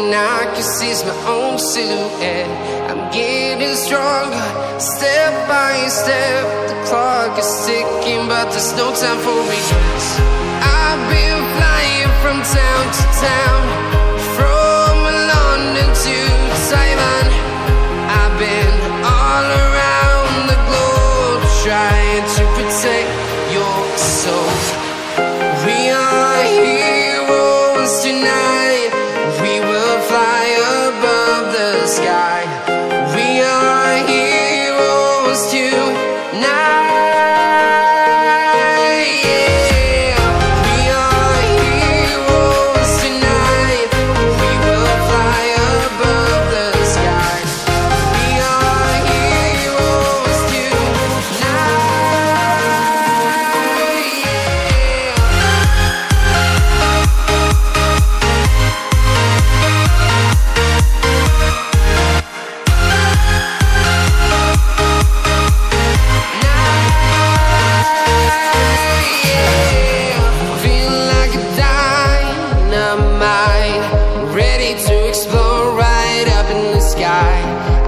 and I can seize my own silhouette. I'm getting stronger, step by step. The clock is ticking, but there's no time for regrets. I've been flying from town to town, from London to Taiwan. I've been all around the globe, trying to protect your soul. We are heroes tonight. We will fly above the sky. We are heroes tonight.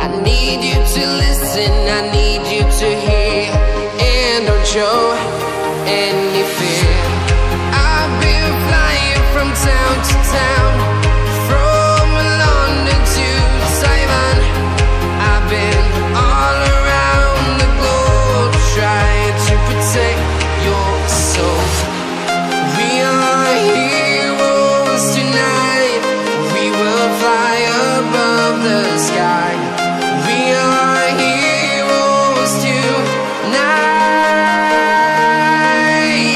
I need you to listen, I need you to hear, and don't show any fear. I've been flying from town to town, from London to Taiwan. I've been all around the globe, trying to protect your soul. We are heroes tonight. We will fly above the sky. We are heroes tonight.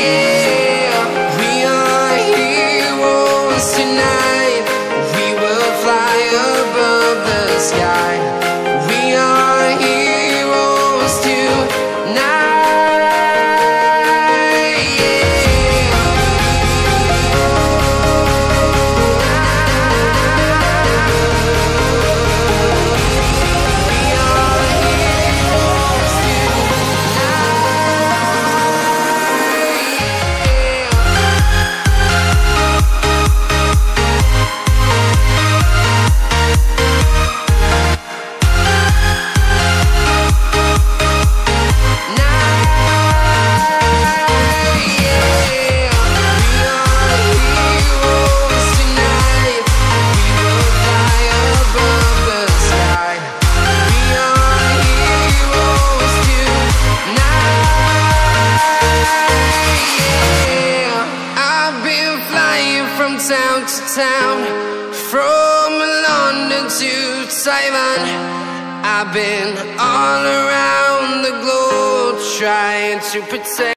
Yeah, we are heroes tonight. We will fly above the sky. We are heroes tonight. Town to town, from London to Taiwan. I've been all around the globe, trying to protect